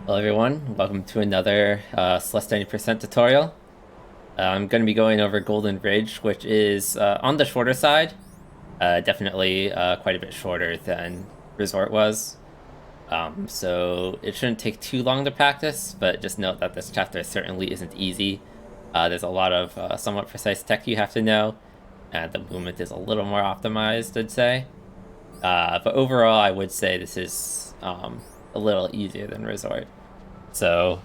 Hello everyone, welcome to another Celeste 90% tutorial. I'm going to be going over Golden Ridge, which is on the shorter side. Definitely quite a bit shorter than Resort was. So it shouldn't take too long to practice, but just note that this chapter certainly isn't easy. There's a lot of somewhat precise tech you have to know, and the movement is a little more optimized, I'd say. But overall, I would say this is a little easier than Resort. So,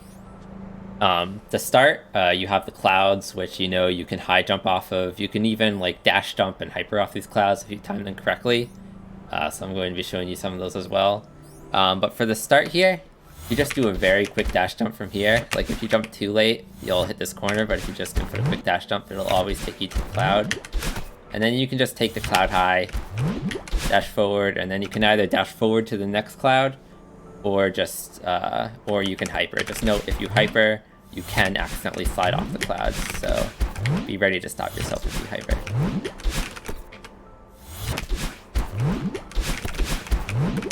to start, you have the clouds, which you can high jump off of. You can even like dash jump and hyper off these clouds if you time them correctly. So I'm going to be showing you some of those as well. But for the start here, you just do a very quick dash jump from here. Like if you jump too late, you'll hit this corner, but if you just go for a quick dash jump, it'll always take you to the cloud. And then you can just take the cloud high, dash forward, and then you can either dash forward to the next cloud, or just, or you can hyper. Just note, if you hyper, you can accidentally slide off the clouds, so be ready to stop yourself if you hyper.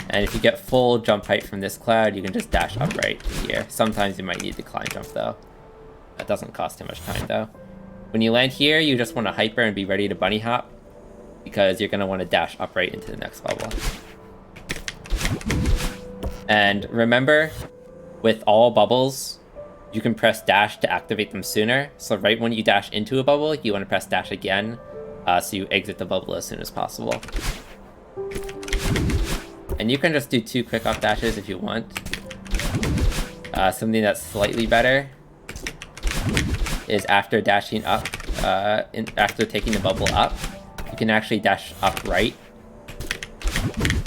And if you get full jump height from this cloud, you can just dash upright to here. Sometimes you might need to climb jump though. That doesn't cost too much time though. When you land here, you just want to hyper and be ready to bunny hop, because you're going to want to dash upright into the next bubble. And remember, with all bubbles, you can press dash to activate them sooner. So right when you dash into a bubble, you want to press dash again, so you exit the bubble as soon as possible. And you can just do 2 quick off dashes if you want. Something that's slightly better is after dashing up, after taking the bubble up, you can actually dash upright,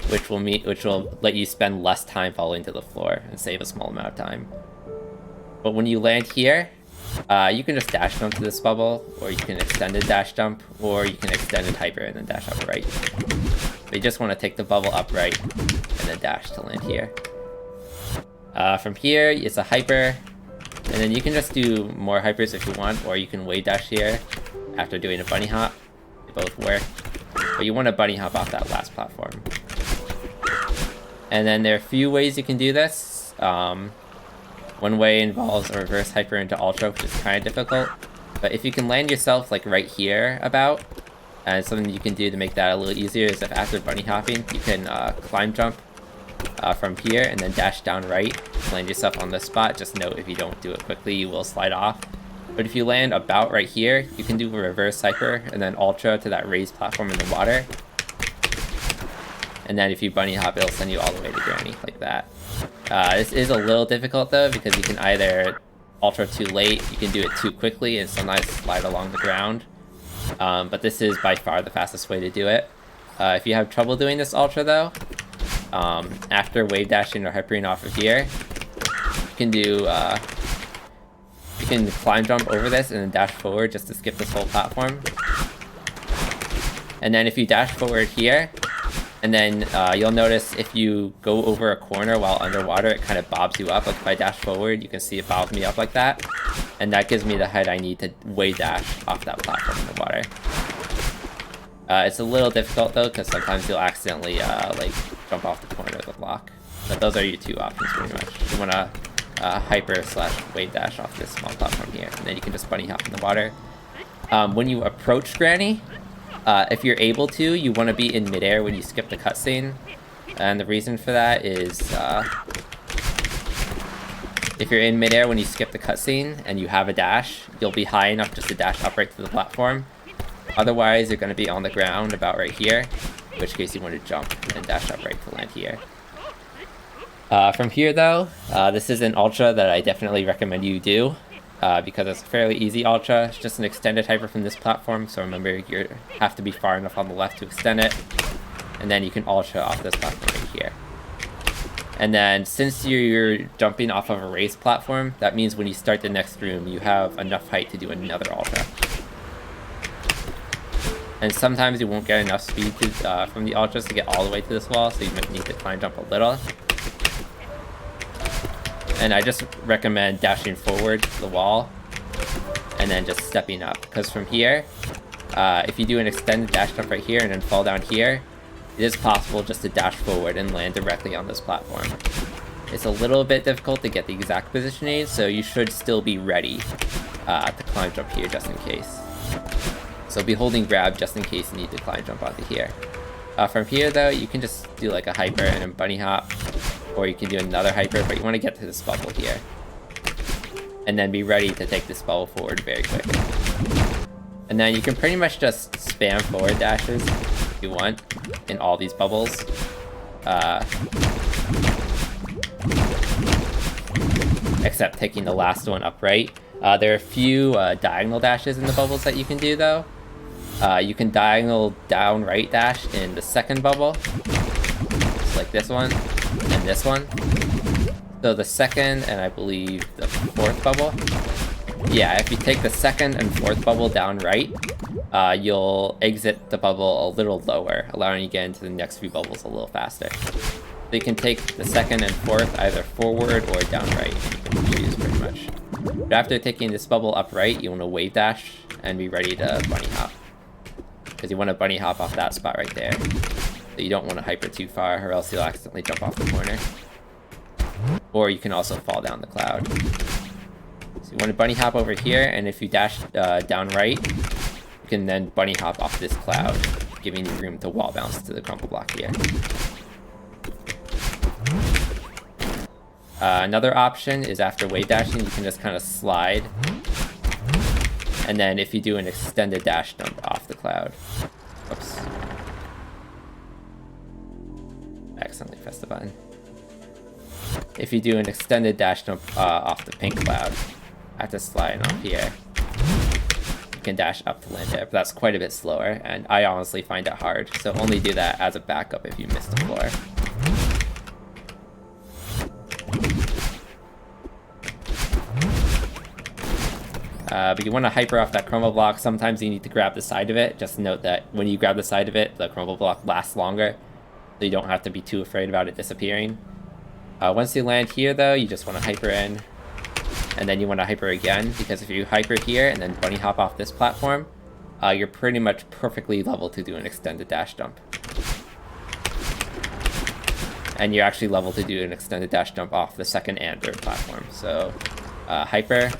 which will let you spend less time falling to the floor and save a small amount of time. But when you land here, you can just dash jump to this bubble, or you can extended dash jump, or you can extended hyper and then dash upright. But you just want to take the bubble upright and then dash to land here. From here, it's a hyper, and then you can just do more hypers if you want, or you can wave dash here after doing a bunny hop. They both work. But you want to bunny hop off that last platform. And then there are a few ways you can do this. One way involves a reverse hyper into ultra, which is kind of difficult. But if you can land yourself like right here about, and something you can do to make that a little easier is if after bunny hopping, you can climb jump from here and then dash down right, land yourself on this spot. Just note, if you don't do it quickly, you will slide off. But if you land about right here, you can do a reverse hyper and then ultra to that raised platform in the water. And then if you bunny hop, it'll send you all the way to Granny, like that. This is a little difficult though, because you can either ultra too late, you can do it too quickly, and sometimes slide along the ground. But this is by far the fastest way to do it. If you have trouble doing this ultra though, after wave dashing or hypering off of here, you can do, you can climb jump over this and then dash forward just to skip this whole platform. And then if you dash forward here, and then you'll notice if you go over a corner while underwater, it kind of bobs you up. Like if I dash forward, you can see it bobs me up like that. And that gives me the height I need to wave dash off that platform in the water. It's a little difficult though, because sometimes you'll accidentally like jump off the corner of the block. But those are your 2 options pretty much. You want to hyper / wave dash off this small platform here, and then you can just bunny hop in the water. When you approach Granny, if you're able to, you want to be in midair when you skip the cutscene, and the reason for that is if you're in midair when you skip the cutscene and you have a dash, you'll be high enough just to dash upright to the platform. Otherwise, you're going to be on the ground about right here, in which case you want to jump and dash upright to land here. From here though, this is an ultra that I definitely recommend you do, because it's a fairly easy ultra. It's just an extended hyper from this platform, so remember you have to be far enough on the left to extend it, and then you can ultra off this platform right here. And then since you're jumping off of a raised platform, that means when you start the next room, you have enough height to do another ultra. And sometimes you won't get enough speed to, from the ultras to get all the way to this wall, so you might need to climb jump a little. And I just recommend dashing forward to the wall and then just stepping up, because from here, if you do an extended dash jump right here and then fall down here, it is possible just to dash forward and land directly on this platform. it's a little bit difficult to get the exact positioning, so you should still be ready to climb jump here just in case. So be holding grab just in case you need to climb jump onto here. From here though, you can just do like a hyper and a bunny hop, or you can do another hyper, but you want to get to this bubble here. And then be ready to take this bubble forward very quick. And then you can pretty much just spam forward dashes if you want in all these bubbles. Except taking the last one upright. There are a few diagonal dashes in the bubbles that you can do though. You can diagonal down right dash in the second bubble, just like this one and this one. So the second and I believe the fourth bubble. Yeah, if you take the second and fourth bubble down right, you'll exit the bubble a little lower, allowing you to get into the next few bubbles a little faster. So you can take the second and fourth either forward or down right, and you can choose pretty much. But after taking this bubble up right, you want to wave dash and be ready to bunny hop. Because you want to bunny hop off that spot right there. So you don't want to hyper too far, or else you'll accidentally jump off the corner. Or you can also fall down the cloud. So you want to bunny hop over here, and if you dash down right, you can then bunny hop off this cloud, giving you room to wall bounce to the crumple block here. Another option is after wave dashing, you can just kind of slide. And then if you do an extended dash jump off the cloud. Oops. I accidentally pressed the button. If you do an extended dash jump off the pink cloud, after sliding off here, you can dash up to land there, but that's quite a bit slower, and I honestly find it hard, so only do that as a backup if you miss the floor. But you want to hyper off that crumble block. Sometimes you need to grab the side of it. Just note that when you grab the side of it, the crumble block lasts longer, so you don't have to be too afraid about it disappearing. Once you land here though, you just want to hyper in, and then you want to hyper again, because if you hyper here and then bunny hop off this platform, you're pretty much perfectly level to do an extended dash jump. And you're actually level to do an extended dash jump off the second and third platform. So hyper,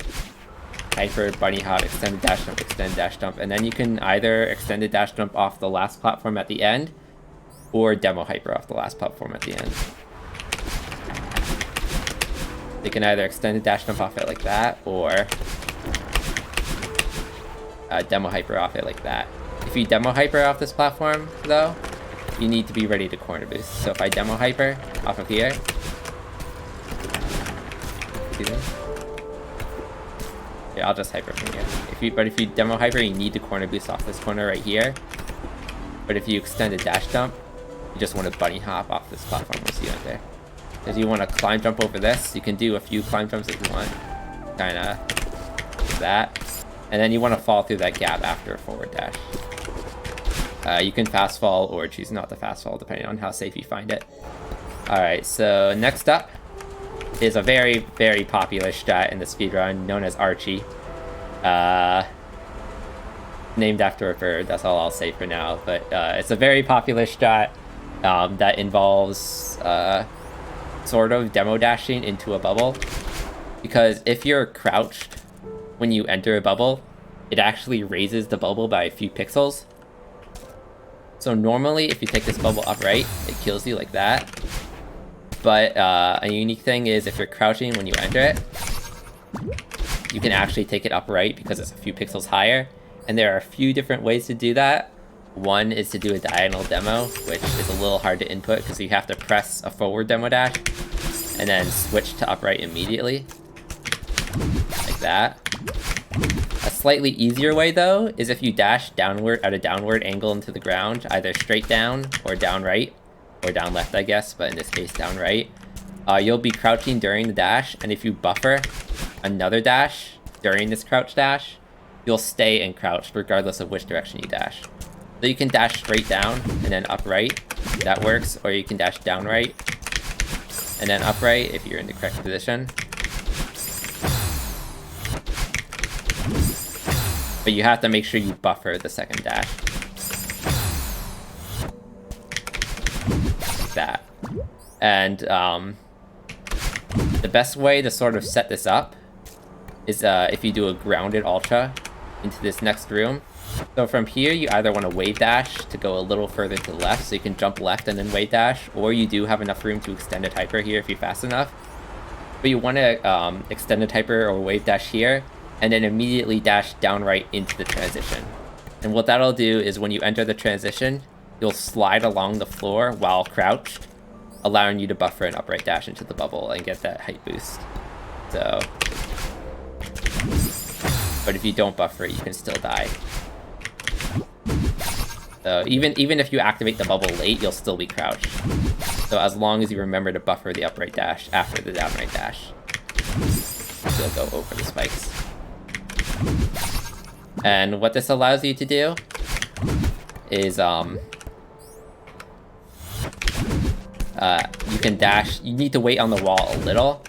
bunny hop, extended dash jump, and then you can either extended dash jump off the last platform at the end, or demo hyper off the last platform at the end. You can either extended dash jump off it like that, or demo hyper off it like that. If you demo hyper off this platform, though, you need to be ready to corner boost. So if I demo hyper off of here, see this? Yeah, I'll just hyper from here. But if you demo hyper, you need to corner boost off this corner right here. But if you extend a dash jump, you just want to bunny hop off this platform. We'll see right there. If you want to climb jump over this, you can do a few climb jumps if you want. Kind of like that. And then you want to fall through that gap after a forward dash. You can fast fall or choose not to fast fall depending on how safe you find it. Alright, so next up is a very, very popular strat in the speedrun known as Archie. Named after a bird, that's all I'll say for now. But it's a very popular strat that involves sort of demo dashing into a bubble. Because if you're crouched when you enter a bubble, it actually raises the bubble by a few pixels. So normally, if you take this bubble upright, it kills you like that. But a unique thing is if you're crouching when you enter it, you can actually take it upright because it's a few pixels higher. And there are a few different ways to do that. One is to do a diagonal demo, which is a little hard to input because you have to press a forward demo dash and then switch to upright immediately. Like that. A slightly easier way though is if you dash downward at a downward angle into the ground, either straight down or down right, or down left I guess, but in this case down right. You'll be crouching during the dash, and if you buffer another dash during this crouch dash, you'll stay in crouched regardless of which direction you dash. So you can dash straight down and then upright, that works, or you can dash down right and then upright if you're in the correct position. But you have to make sure you buffer the second dash. Like that. And The best way to sort of set this up is if you do a grounded ultra into this next room. So from here, you either want to wave dash to go a little further to the left, so you can jump left and then wave dash, or you do have enough room to extend a hyper here if you're fast enough. But you want to extend a hyper or wave dash here, and then immediately dash down right into the transition. And what that'll do is when you enter the transition, you'll slide along the floor while crouched, allowing you to buffer an upright dash into the bubble and get that height boost. So, but if you don't buffer it, you can still die. So even if you activate the bubble late, you'll still be crouched. So as long as you remember to buffer the upright dash after the downright dash, you'll go over the spikes. And what this allows you to do is you can dash. You need to wait on the wall a little,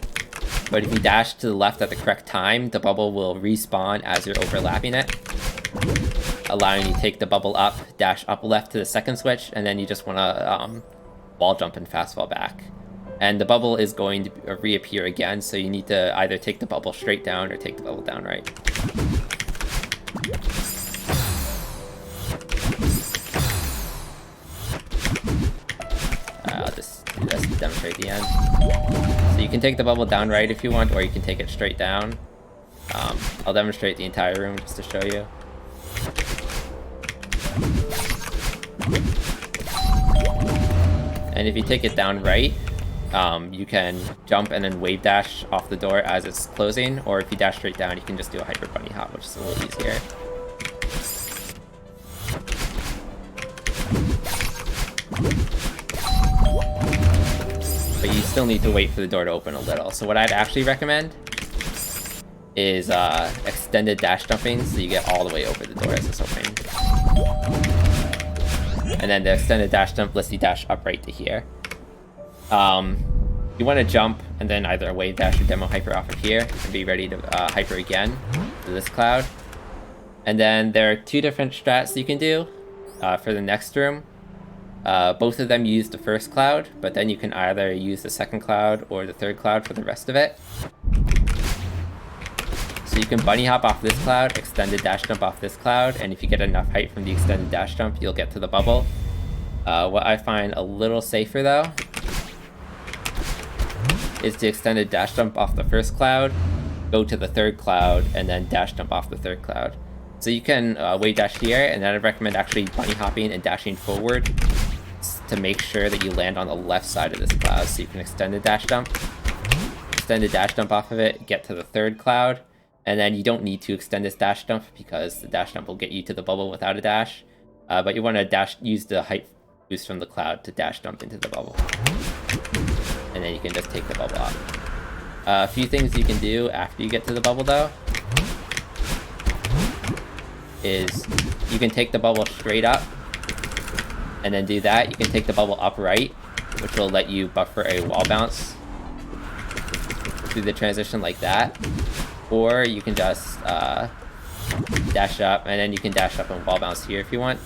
but if you dash to the left at the correct time, the bubble will respawn as you're overlapping it, allowing you to take the bubble up, dash up left to the second switch, and then you just want to wall jump and fast fall back. And the bubble is going to reappear again, so you need to either take the bubble straight down or take the bubble down right. I'll just do this to demonstrate the end. So you can take the bubble down right if you want, or you can take it straight down. I'll demonstrate the entire room just to show you. And if you take it down right, you can jump and then wave dash off the door as it's closing, or if you dash straight down, you can just do a hyper bunny hop, which is a little easier. But you still need to wait for the door to open a little. So what I'd actually recommend is extended dash jumping, so you get all the way over the door as it's opening. And then the extended dash jump lets you dash upright to here. You want to jump and then either wave dash or demo hyper off of here and be ready to hyper again to this cloud. And then there are two different strats you can do for the next room. Both of them use the first cloud, but then you can either use the second cloud or the third cloud for the rest of it. So you can bunny hop off this cloud, extended dash jump off this cloud, and if you get enough height from the extended dash jump, you'll get to the bubble. What I find a little safer though is to extended dash jump off the first cloud, go to the third cloud, and then dash jump off the third cloud. So you can wave dash here, and then I recommend actually bunny hopping and dashing forward to make sure that you land on the left side of this cloud. So you can extend the dash jump off of it, get to the third cloud, and then you don't need to extend this dash jump because the dash jump will get you to the bubble without a dash. But you want to use the height boost from the cloud to dash jump into the bubble. And then you can just take the bubble off. A few things you can do after you get to the bubble though is you can take the bubble straight up and then do that. You can take the bubble upright, which will let you buffer a wall bounce through the transition like that. Or you can just dash up, and then you can dash up and wall bounce here if you want.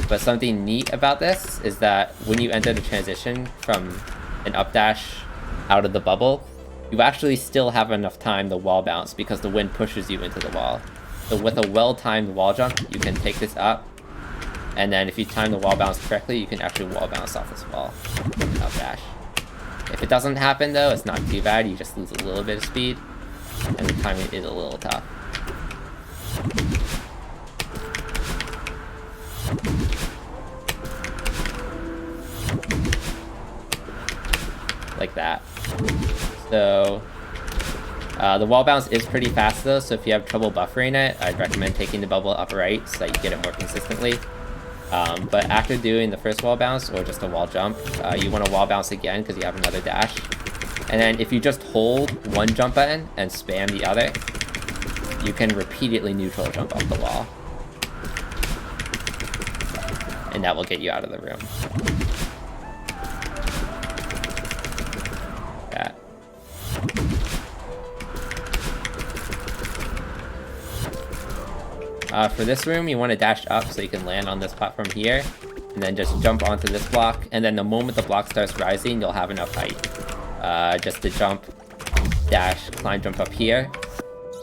But something neat about this is that when you enter the transition from an up dash out of the bubble, you actually still have enough time to wall bounce because the wind pushes you into the wall. So with a well-timed wall jump, you can take this up, and then if you time the wall bounce correctly, you can actually wall bounce off this wall from an up dash. If it doesn't happen though, it's not too bad, you just lose a little bit of speed, and the timing is a little tough. Like that. So the wall bounce is pretty fast though, so if you have trouble buffering it, I'd recommend taking the bubble upright so that you get it more consistently. But after doing the first wall bounce or just a wall jump, you want to wall bounce again because you have another dash. And then if you just hold one jump button and spam the other, you can repeatedly neutral jump off the wall. And that will get you out of the room. That. For this room, you want to dash up so you can land on this platform here, and then just jump onto this block, and then the moment the block starts rising, you'll have enough height just to jump dash, climb, jump up here.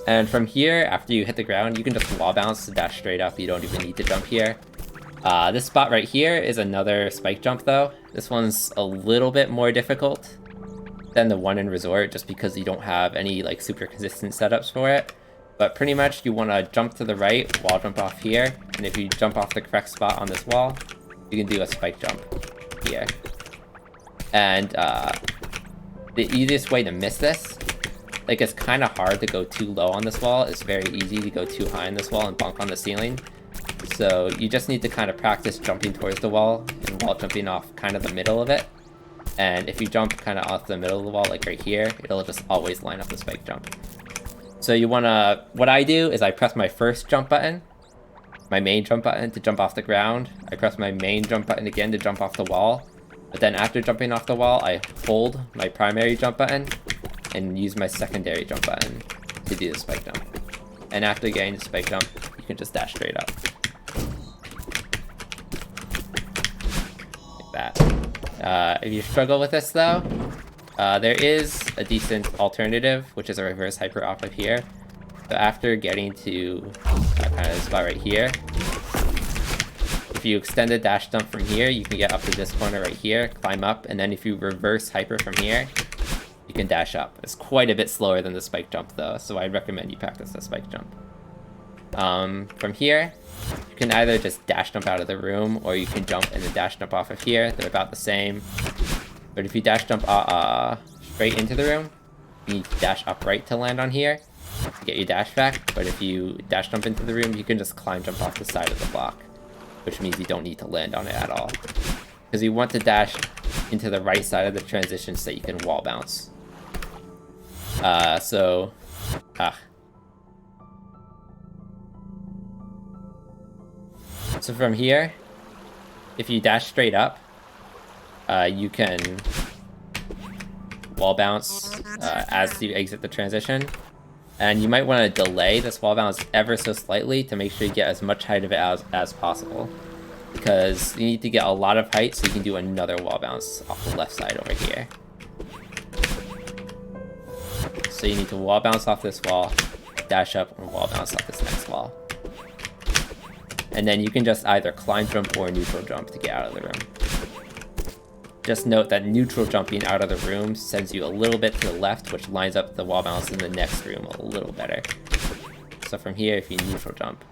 And from here, after you hit the ground, you can just wall bounce to dash straight up. You don't even need to jump here. This spot right here is another spike jump though. This one's a little bit more difficult than the one in Resort, just because you don't have any like super consistent setups for it. But pretty much you want to jump to the right, wall jump off here, and if you jump off the correct spot on this wall, you can do a spike jump here. And the easiest way to miss this, like it's kind of hard to go too low on this wall, it's very easy to go too high on this wall and bonk on the ceiling. So you just need to kind of practice jumping towards the wall and wall jumping off kind of the middle of it. And if you jump kind of off the middle of the wall, like right here, it'll just always line up the spike jump. So you want to, what I do is I press my first jump button, my main jump button to jump off the ground. I press my main jump button again to jump off the wall. But then after jumping off the wall, I hold my primary jump button and use my secondary jump button to do the spike jump. And after getting the spike jump, you can just dash straight up. Like that. If you struggle with this though, there is a decent alternative, which is a reverse hyper off of here. So after getting to kind of this spot right here, if you extend the dash jump from here, you can get up to this corner right here, climb up, and then if you reverse hyper from here, you can dash up. It's quite a bit slower than the spike jump though, so I'd recommend you practice the spike jump. From here, you can either just dash jump out of the room, or you can jump and then dash jump off of here. They're about the same. But if you dash jump straight into the room, you need to dash upright to land on here to get your dash back. But if you dash jump into the room, you can just climb jump off the side of the block, which means you don't need to land on it at all. Because you want to dash into the right side of the transition so that you can wall bounce. So from here, if you dash straight up, you can wall bounce as you exit the transition. And you might want to delay this wall bounce ever so slightly to make sure you get as much height of it as possible. Because you need to get a lot of height so you can do another wall bounce off the left side over here. So you need to wall bounce off this wall, dash up, and wall bounce off this next wall. And then you can just either climb jump or neutral jump to get out of the room. Just note that neutral jumping out of the room sends you a little bit to the left, which lines up the wall bounce in the next room a little better. So from here, if you neutral jump,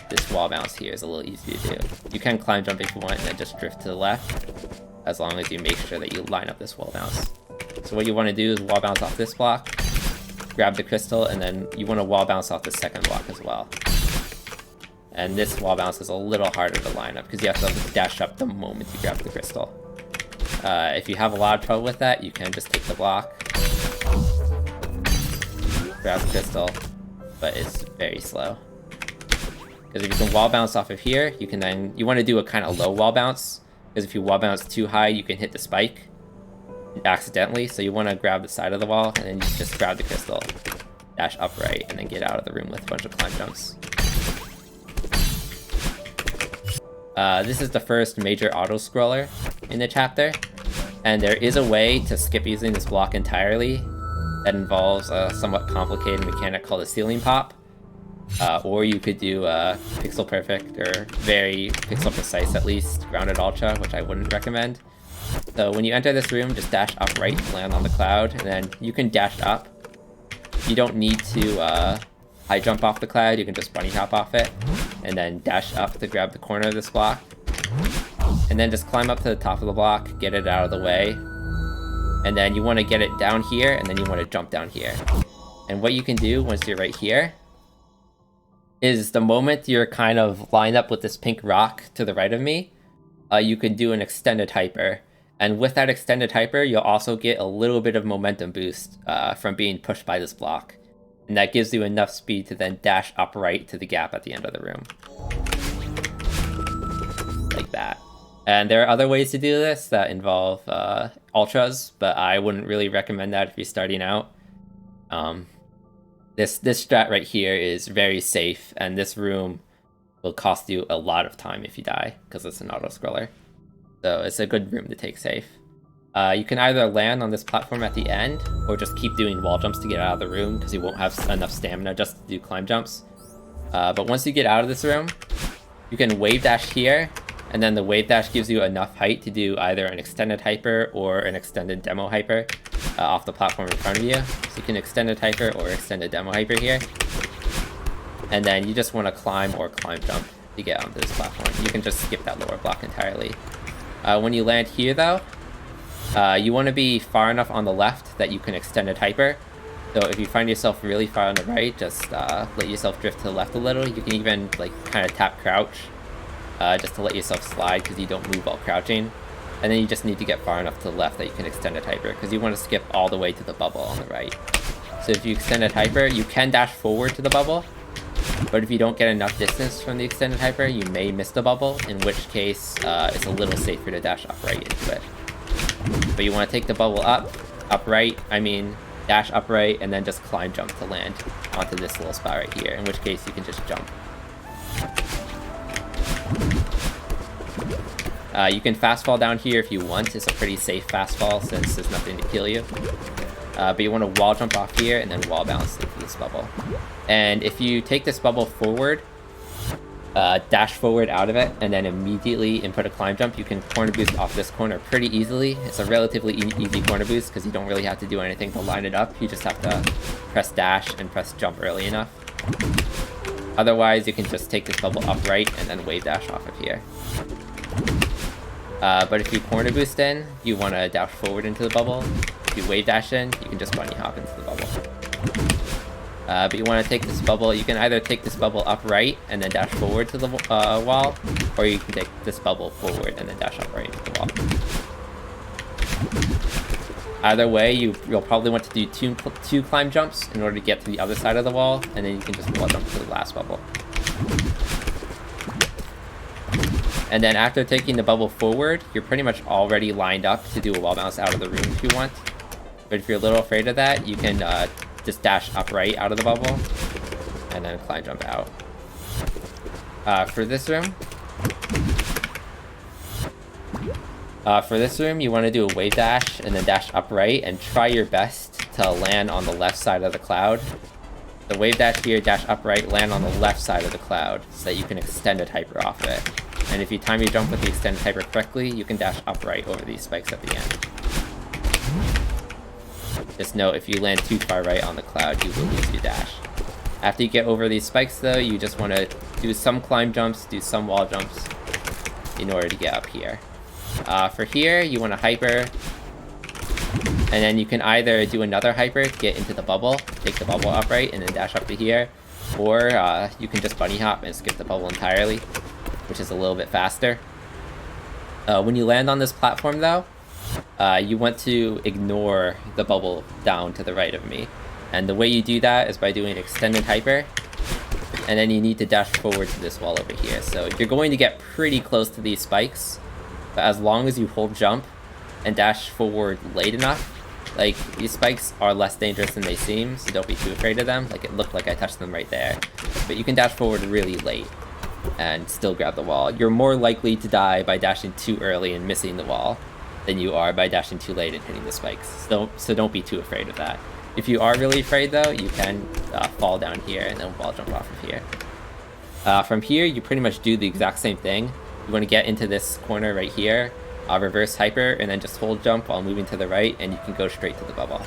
this wall bounce here is a little easy to do. You can climb jump if you want and then just drift to the left, as long as you make sure that you line up this wall bounce. So what you want to do is wall bounce off this block, grab the crystal, and then you want to wall bounce off the second block as well. And this wall bounce is a little harder to line up because you have to dash up the moment you grab the crystal. If you have a lot of trouble with that, you can just take the block, grab the crystal, but it's very slow. Because if you can wall bounce off of here, you can then, you want to do a kind of low wall bounce, because if you wall bounce too high, you can hit the spike accidentally. So you want to grab the side of the wall, and then you just grab the crystal, dash upright, and then get out of the room with a bunch of climb jumps. This is the first major auto-scroller in the chapter, and there is a way to skip using this block entirely that involves a somewhat complicated mechanic called a ceiling pop. Or you could do a pixel perfect, or very pixel precise at least, grounded ultra, which I wouldn't recommend. So when you enter this room, just dash upright to land on the cloud, and then you can dash up. You don't need to high jump off the cloud, you can just bunny hop off it, and then dash up to grab the corner of this block. And then just climb up to the top of the block, get it out of the way, and then you want to get it down here, and then you want to jump down here. And what you can do once you're right here is the moment you're kind of lined up with this pink rock to the right of me, you can do an extended hyper. And with that extended hyper, you'll also get a little bit of momentum boost from being pushed by this block. And that gives you enough speed to then dash upright to the gap at the end of the room. Like that. And there are other ways to do this that involve ultras, but I wouldn't really recommend that if you're starting out. This strat right here is very safe, and this room will cost you a lot of time if you die, because it's an auto-scroller. So it's a good room to take safe. You can either land on this platform at the end, or just keep doing wall jumps to get out of the room, because you won't have enough stamina just to do climb jumps. But once you get out of this room, you can wave dash here, and then the wave dash gives you enough height to do either an extended hyper or an extended demo hyper off the platform in front of you. So you can extended hyper or extended demo hyper here. And then you just want to climb or climb jump to get onto this platform. You can just skip that lower block entirely. When you land here though, you want to be far enough on the left that you can extended hyper. So if you find yourself really far on the right, just let yourself drift to the left a little. You can even like kind of tap crouch just to let yourself slide because you don't move while crouching. And then you just need to get far enough to the left that you can extended hyper because you want to skip all the way to the bubble on the right. So if you extended hyper, you can dash forward to the bubble. But if you don't get enough distance from the extended hyper, you may miss the bubble, in which case it's a little safer to dash upright into it. But you want to take the bubble upright, dash upright, and then just climb jump to land onto this little spot right here, in which case you can just jump. You can fast fall down here if you want. It's a pretty safe fast fall since there's nothing to kill you. But you want to wall jump off here and then wall bounce into this bubble. And if you take this bubble forward, dash forward out of it, and then immediately input a climb jump, you can corner boost off this corner pretty easily. It's a relatively easy corner boost because you don't really have to do anything to line it up. You just have to press dash and press jump early enough. Otherwise, you can just take this bubble upright and then wave dash off of here. But if you corner boost in, you want to dash forward into the bubble. If you wave dash in, you can just bunny hop into the bubble. But you want to take this bubble, you can either take this bubble upright and then dash forward to the wall, or you can take this bubble forward and then dash upright into the wall. Either way, you'll probably want to do two climb jumps in order to get to the other side of the wall, and then you can just wall jump to the last bubble. And then after taking the bubble forward, you're pretty much already lined up to do a wall bounce out of the room if you want. But if you're a little afraid of that, you can just dash upright out of the bubble, and then climb jump out. For this room, you want to do a wave dash and then dash upright and try your best to land on the left side of the cloud. The wave dash here, dash upright, land on the left side of the cloud so that you can extended hyper off of it. And if you time your jump with the extended hyper correctly, you can dash upright over these spikes at the end. Just note, if you land too far right on the cloud, you will lose your dash. After you get over these spikes though, you just want to do some climb jumps, do some wall jumps in order to get up here. For here, you want to hyper, and then you can either do another hyper to get into the bubble, take the bubble upright, and then dash up to here, or you can just bunny hop and skip the bubble entirely, which is a little bit faster. When you land on this platform though, you want to ignore the bubble down to the right of me. And the way you do that is by doing extended hyper, and then you need to dash forward to this wall over here. So you're going to get pretty close to these spikes, but as long as you hold jump and dash forward late enough, like, these spikes are less dangerous than they seem, so don't be too afraid of them. Like, it looked like I touched them right there. But you can dash forward really late and still grab the wall. You're more likely to die by dashing too early and missing the wall than you are by dashing too late and hitting the spikes. So don't be too afraid of that. If you are really afraid though, you can fall down here and then wall jump off of here. From here, you pretty much do the exact same thing. You want to get into this corner right here, reverse hyper, and then just hold jump while moving to the right, and you can go straight to the bubble.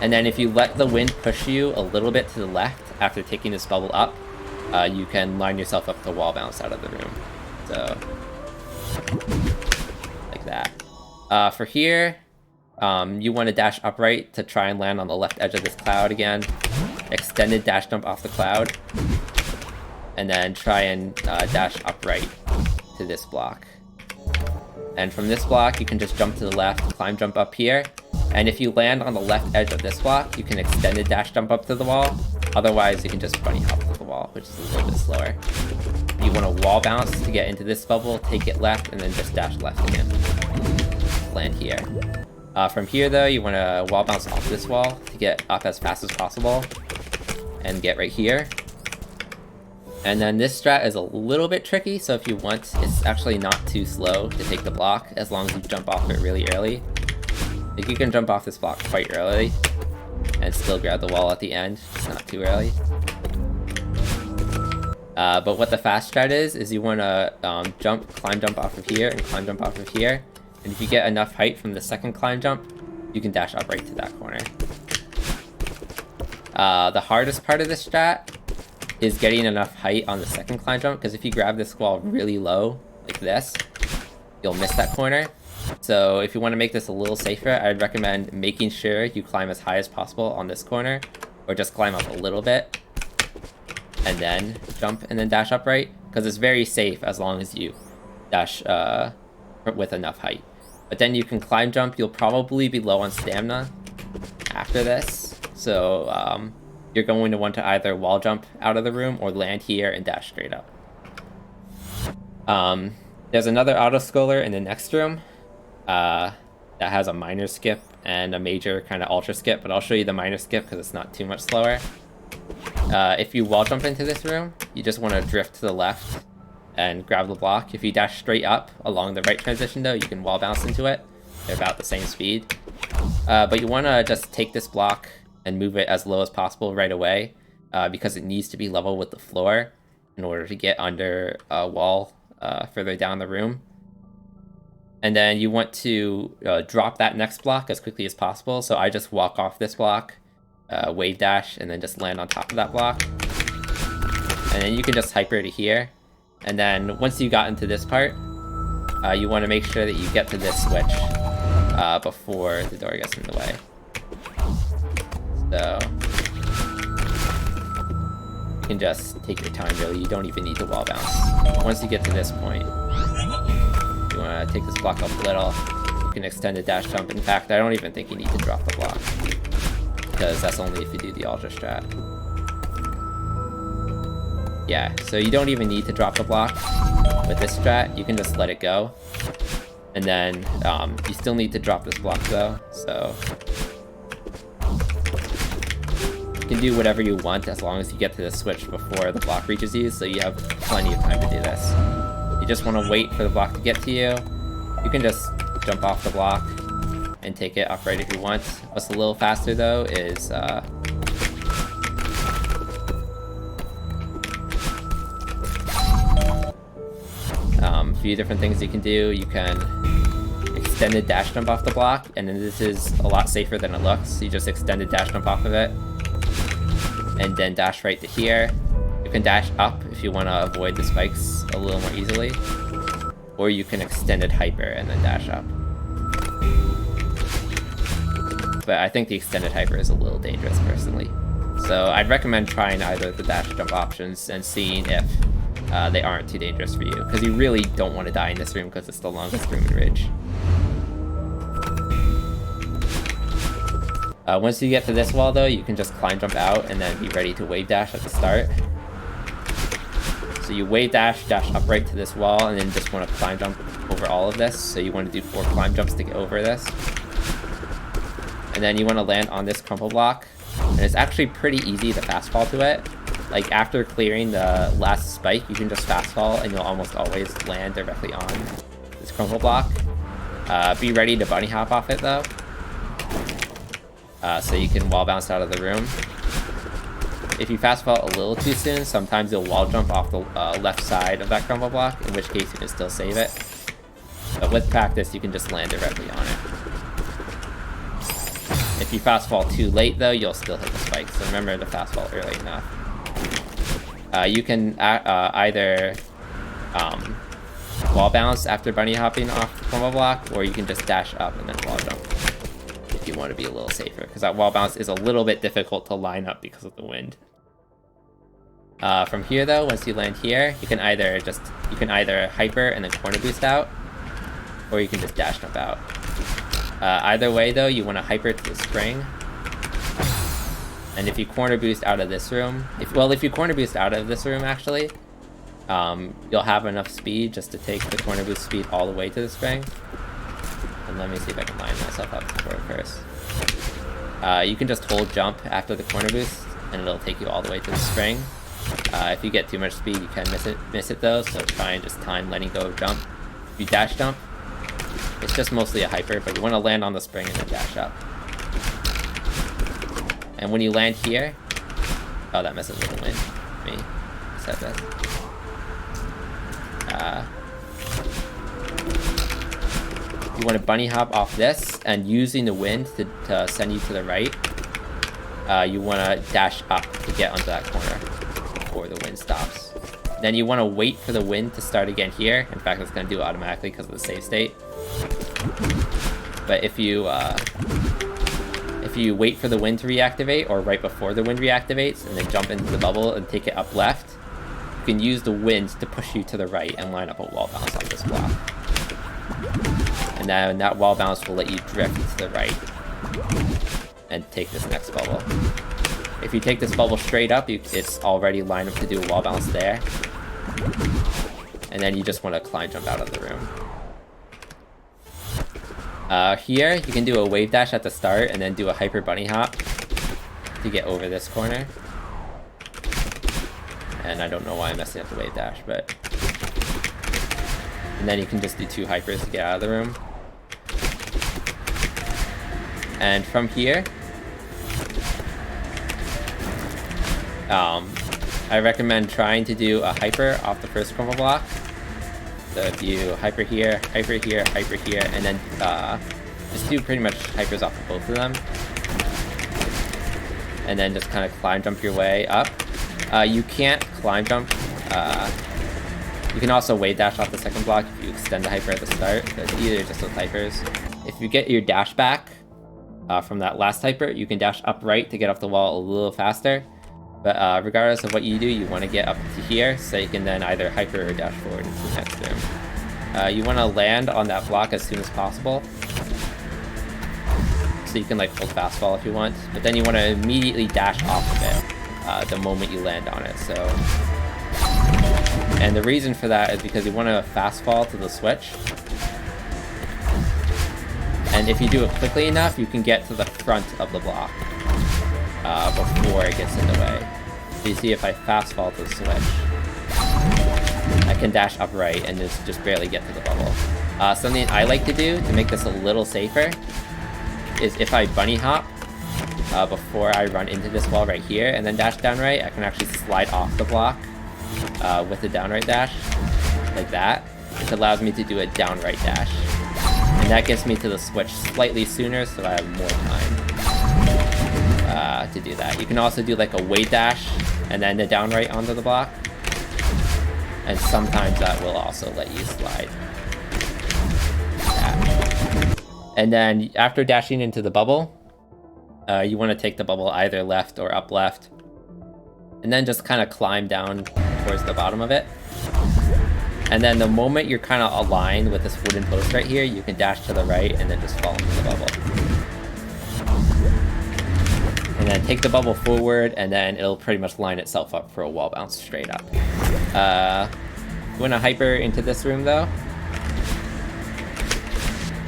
And then if you let the wind push you a little bit to the left after taking this bubble up, you can line yourself up to wall bounce out of the room. So, like that. For here, you want to dash upright to try and land on the left edge of this cloud again. Extended dash jump off the cloud. And then try and dash upright to this block. And from this block, you can just jump to the left, climb jump up here. And if you land on the left edge of this block, you can extended dash jump up to the wall. Otherwise, you can just bunny hop to the wall, which is a little bit slower. You want to wall bounce to get into this bubble, take it left, and then just dash left again. Land here. From here though, you want to wall bounce off this wall to get up as fast as possible. And get right here. And then this strat is a little bit tricky, so if you want, it's actually not too slow to take the block as long as you jump off it really early. Like you can jump off this block quite early and still grab the wall at the end, just not too early. But what the fast strat is you want to climb jump off of here and climb jump off of here. And if you get enough height from the second climb jump, you can dash up right to that corner. The hardest part of this strat is getting enough height on the second climb jump, because if you grab this wall really low, like this, you'll miss that corner. So if you want to make this a little safer, I'd recommend making sure you climb as high as possible on this corner, or just climb up a little bit, and then jump and then dash upright, because it's very safe as long as you dash with enough height. But then you can climb jump, you'll probably be low on stamina after this, so you're going to want to either wall jump out of the room or land here and dash straight up. There's another Autoscroller in the next room that has a minor skip and a major kind of ultra skip, but I'll show you the minor skip because it's not too much slower. If you wall jump into this room, you just want to drift to the left and grab the block. If you dash straight up along the right transition though, you can wall bounce into it. They're about the same speed. But you want to just take this block and move it as low as possible right away, because it needs to be level with the floor in order to get under a wall further down the room. And then you want to drop that next block as quickly as possible. So I just walk off this block, wave dash, and then just land on top of that block. And then you can just hyper to here. And then once you got into this part, you want to make sure that you get to this switch before the door gets in the way. So you can just take your time really, you don't even need to wall bounce. Once you get to this point, you want to take this block up a little, you can extend a dash jump. In fact, I don't even think you need to drop the block, because that's only if you do the ultra strat. Yeah, so you don't even need to drop the block with this strat, you can just let it go. And then you still need to drop this block though, so you can do whatever you want as long as you get to the switch before the block reaches you, so you have plenty of time to do this. You just want to wait for the block to get to you. You can just jump off the block and take it upright if you want. What's a little faster though is a few different things you can do. You can extend a dash jump off the block, and then this is a lot safer than it looks. You just extend a dash jump off of it, and then dash right to here. You can dash up if you want to avoid the spikes a little more easily, or you can extended hyper and then dash up. But I think the extended hyper is a little dangerous personally, so I'd recommend trying either of the dash jump options and seeing if they aren't too dangerous for you, because you really don't want to die in this room because it's the longest room in Ridge. Once you get to this wall though, you can just climb jump out and then be ready to wave dash at the start. So you wave dash upright to this wall, and then just want to climb jump over all of this. So you want to do 4 climb jumps to get over this. And then you want to land on this crumple block. And it's actually pretty easy to fast fall to it. Like after clearing the last spike, you can just fast fall and you'll almost always land directly on this crumple block. Be ready to bunny hop off it though. So you can wall bounce out of the room. If you fast fall a little too soon, sometimes you'll wall jump off the left side of that crumble block, in which case you can still save it. But with practice, you can just land directly on it. If you fast fall too late though, you'll still hit the spike, so remember to fast fall early enough. You can either wall bounce after bunny hopping off the crumble block, or you can just dash up and then wall jump if you want to be a little safer, because that wall bounce is a little bit difficult to line up because of the wind. From here though, once you land here, you can either hyper and then corner boost out, or you can just dash jump out. Either way though, you want to hyper to the spring. And if you corner boost out of this room, if you corner boost out of this room actually, you'll have enough speed just to take the corner boost speed all the way to the spring. And let me see if I can line myself up for it first. You can just hold jump after the corner boost, and it'll take you all the way to the spring. If you get too much speed, you can miss it though, so try and just time letting go of jump. If you dash jump, it's just mostly a hyper, but you want to land on the spring and then dash up. And when you land here... Oh, that messes with the wind. Me said that. You want to bunny hop off this, and using the wind to send you to the right, you want to dash up to get onto that corner before the wind stops. Then you want to wait for the wind to start again here. In fact, it's going to do it automatically because of the save state. But if you wait for the wind to reactivate, or right before the wind reactivates, and then jump into the bubble and take it up left, you can use the wind to push you to the right and line up a wall bounce on this block. And then that wall bounce will let you drift to the right and take this next bubble. If you take this bubble straight up, it's already lined up to do a wall bounce there. And then you just want to climb jump out of the room. Here, you can do a wave dash at the start and then do a hyper bunny hop to get over this corner. And I don't know why I'm messing up the wave dash, but... And then you can just do 2 hypers to get out of the room. And from here... I recommend trying to do a hyper off the first crumble block. So if you hyper here, hyper here, hyper here, and then just do pretty much hypers off of both of them. And then just kind of climb jump your way up. You can't climb jump. You can also wave dash off the second block if you extend the hyper at the start. So it's either just with hypers. If you get your dash back from that last hyper, you can dash up right to get off the wall a little faster. But regardless of what you do, you want to get up to here so you can then either hyper or dash forward into the next room. You want to land on that block as soon as possible. So you can like hold fast fall if you want. But then you want to immediately dash off of it the moment you land on it. So, and the reason for that is because you want to fast fall to the switch. And if you do it quickly enough, you can get to the front of the block before it gets in the way. So you see if I fast fall to the switch, I can dash up right and just barely get to the bubble. Something I like to do to make this a little safer is if I bunny hop before I run into this wall right here and then dash down right, I can actually slide off the block with the down right dash, like that, which allows me to do a down right dash. And that gets me to the switch slightly sooner, so I have more time to do that. You can also do like a wave dash and then the down right onto the block. And sometimes that will also let you slide. And then after dashing into the bubble, you want to take the bubble either left or up left. And then just kind of climb down towards the bottom of it. And then the moment you're kind of aligned with this wooden post right here, you can dash to the right and then just fall into the bubble. And then take the bubble forward, and then it'll pretty much line itself up for a wall bounce straight up. You want to hyper into this room though.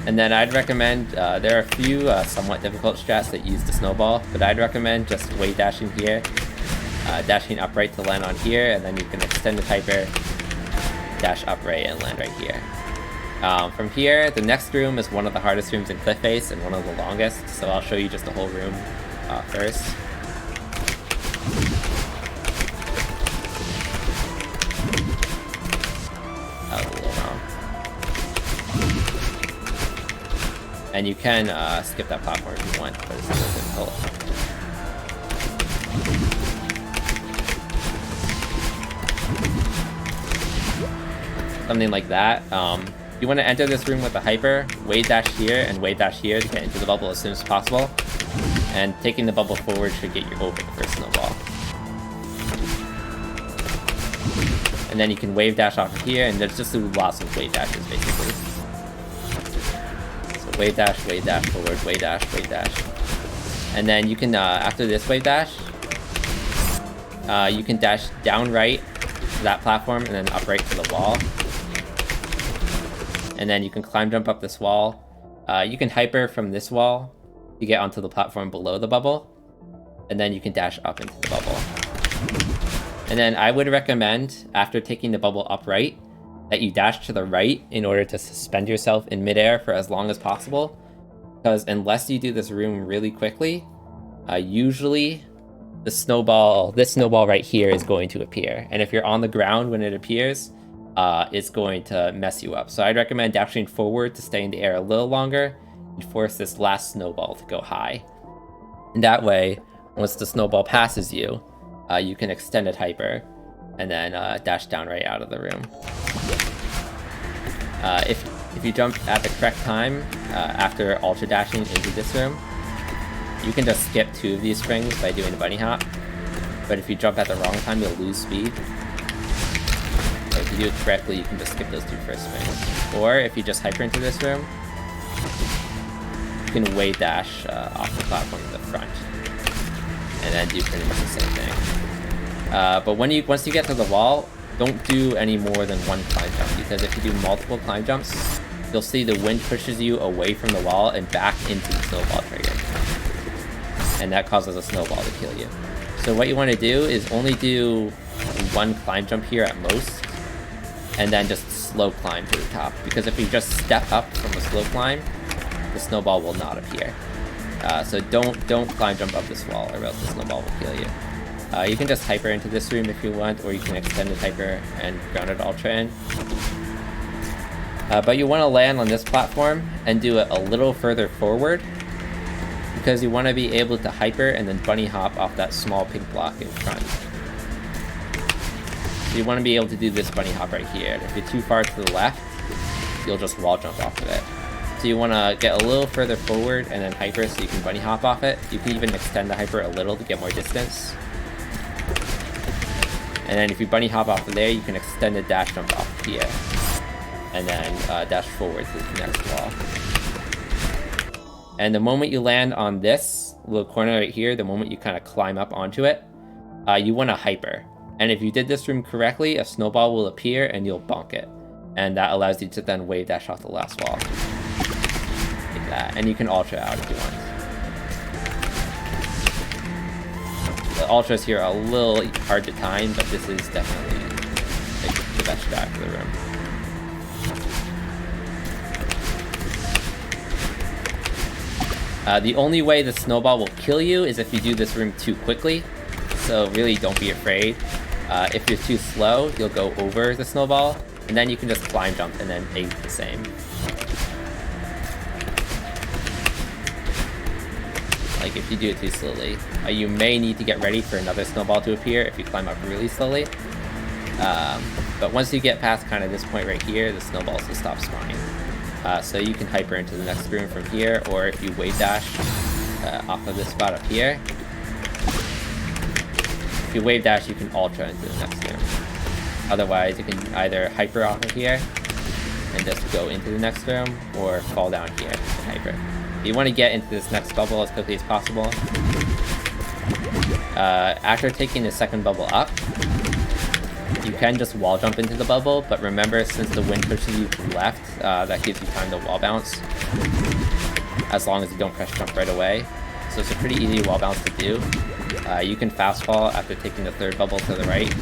And then I'd recommend, there are a few somewhat difficult strats that use the snowball, but I'd recommend just wave dashing here, dashing upright to land on here, and then you can extend the hyper, dash upright and land right here. From here, the next room is one of the hardest rooms in Cliff Face and one of the longest, so I'll show you just the whole room first. That was a little wrong. And you can skip that platform if you want, but it's a little difficult. Something like that. You want to enter this room with a hyper, wave dash here, and wave dash here to get into the bubble as soon as possible. And taking the bubble forward should get you over the first snowball. And then you can wave dash off of here, and there's just lots of wave dashes basically. So wave dash, forward, wave dash, wave dash. And then you can, after this wave dash, you can dash down right to that platform and then up right to the wall. And then you can climb jump up this wall. You can hyper from this wall to get onto the platform below the bubble. And then you can dash up into the bubble. And then I would recommend, after taking the bubble upright, that you dash to the right in order to suspend yourself in midair for as long as possible. Because unless you do this room really quickly, usually this snowball right here is going to appear. And if you're on the ground when it appears, it's going to mess you up. So I'd recommend dashing forward to stay in the air a little longer and force this last snowball to go high. And that way, once the snowball passes you, you can extend it hyper and then dash down right out of the room. If you jump at the correct time after ultra dashing into this room, you can just skip 2 of these springs by doing the bunny hop. But if you jump at the wrong time, you'll lose speed. So if you do it correctly, you can just skip those 2 first springs. Or if you just hyper into this room, you can wave dash off the platform in the front, and then do pretty much the same thing. But once you get to the wall, don't do any more than 1 climb jump, because if you do multiple climb jumps, you'll see the wind pushes you away from the wall and back into the snowball trigger. And that causes a snowball to kill you. So what you want to do is only do 1 climb jump here at most, and then just slow climb to the top. Because if you just step up from a slow climb, the snowball will not appear. So don't climb jump up this wall, or else the snowball will kill you. You can just hyper into this room if you want, or you can extend the hyper and grounded ultra in. But you want to land on this platform and do it a little further forward, because you want to be able to hyper and then bunny hop off that small pink block in front. So you want to be able to do this bunny hop right here. If you're too far to the left, you'll just wall jump off of it. So you want to get a little further forward and then hyper so you can bunny hop off it. You can even extend the hyper a little to get more distance. And then if you bunny hop off of there, you can extend the dash jump off here. And then dash forward to the next wall. And the moment you land on this little corner right here, the moment you kind of climb up onto it, you want to hyper. And if you did this room correctly, a snowball will appear and you'll bonk it. And that allows you to then wave dash off the last wall. Like that. And you can ultra out if you want. The ultras here are a little hard to time, but this is definitely the best strat for the room. The only way the snowball will kill you is if you do this room too quickly, so really don't be afraid. If you're too slow, you'll go over the snowball, and then you can just climb jump and then aim the same. Like if you do it too slowly. You may need to get ready for another snowball to appear if you climb up really slowly. But once you get past kind of this point right here, the snowballs will stop spawning. So you can hyper into the next room from here, or if you wave dash off of this spot up here. If you wave dash, you can ultra into the next room. Otherwise, you can either hyper off of here and just go into the next room, or fall down here and hyper. You want to get into this next bubble as quickly as possible. After taking the second bubble up, you can just wall jump into the bubble, but remember, since the wind pushes you to the left, that gives you time to wall bounce, as long as you don't press jump right away. So it's a pretty easy wall bounce to do. You can fast fall after taking the third bubble to the right.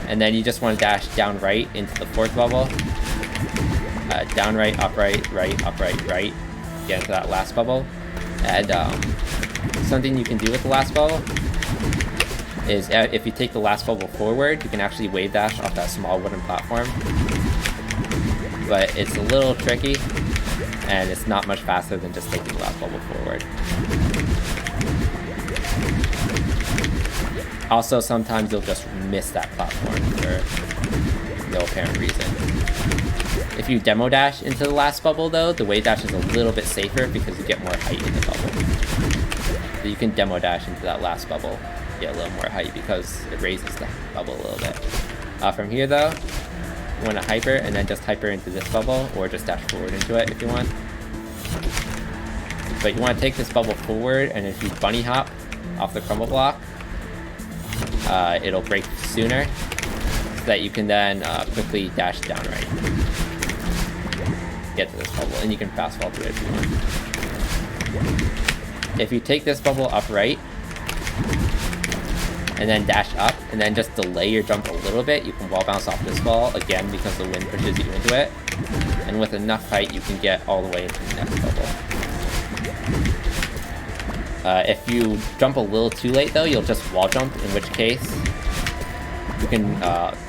And then you just want to dash down right into the fourth bubble. Down right, upright, right, upright, right. Get into that last bubble. And something you can do with the last bubble is if you take the last bubble forward, you can actually wave dash off that small wooden platform. But it's a little tricky, and it's not much faster than just taking the last bubble forward. Also, sometimes you'll just miss that platform for no apparent reason. If you demo dash into the last bubble though, the wave dash is a little bit safer because you get more height in the bubble. So you can demo dash into that last bubble, get a little more height because it raises the bubble a little bit. From here though, you want to hyper and then just hyper into this bubble, or just dash forward into it if you want. But you want to take this bubble forward, and if you bunny hop off the crumble block, it'll break sooner, so that you can then quickly dash down right. Get to this bubble, and you can fast fall through it if you want. If you take this bubble up right, and then dash up, and then just delay your jump a little bit. You can wall bounce off this wall, again, because the wind pushes you into it. And with enough height, you can get all the way into the next bubble. If you jump a little too late, though, you'll just wall jump, in which case you can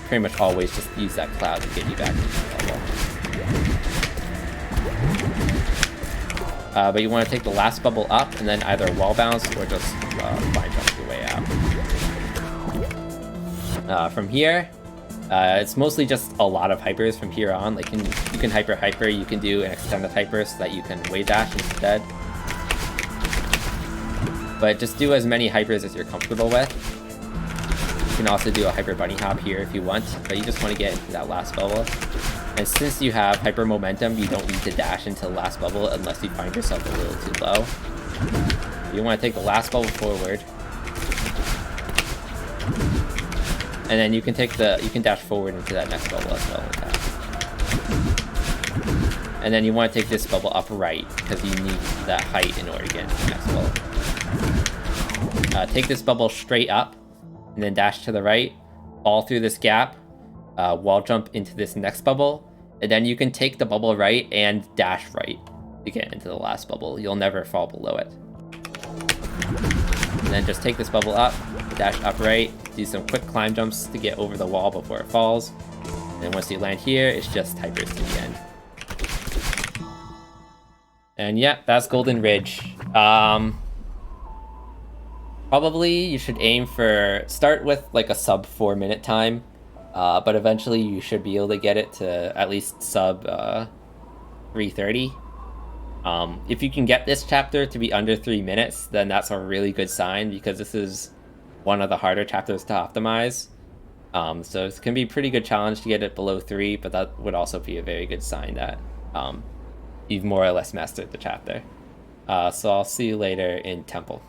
pretty much always just use that cloud to get you back into the bubble. But you want to take the last bubble up, and then either wall bounce or just fine jump your way out. From here, it's mostly just a lot of hypers from here on. Like you can hyper, you can do an extended hyper so that you can wave dash instead. But just do as many hypers as you're comfortable with. You can also do a hyper bunny hop here if you want, but you just want to get into that last bubble. And since you have hyper momentum, you don't need to dash into the last bubble unless you find yourself a little too low. You want to take the last bubble forward. And then you can dash forward into that next bubble as well with that. And then you want to take this bubble up right, because you need that height in order to get into the next bubble. Take this bubble straight up, and then dash to the right, fall through this gap, wall jump into this next bubble, and then you can take the bubble right and dash right to get into the last bubble. You'll never fall below it. And then just take this bubble up, dash up right, do some quick climb jumps to get over the wall before it falls. And once you land here, it's just hypers to the end. And yeah, that's Golden Ridge. Probably you should aim for, start with like a sub 4 minute time, but eventually you should be able to get it to at least sub 3:30. If you can get this chapter to be under 3 minutes, then that's a really good sign, because this is one of the harder chapters to optimize. So it's gonna be a pretty good challenge to get it below 3, but that would also be a very good sign that you've more or less mastered the chapter. So I'll see you later in Temple.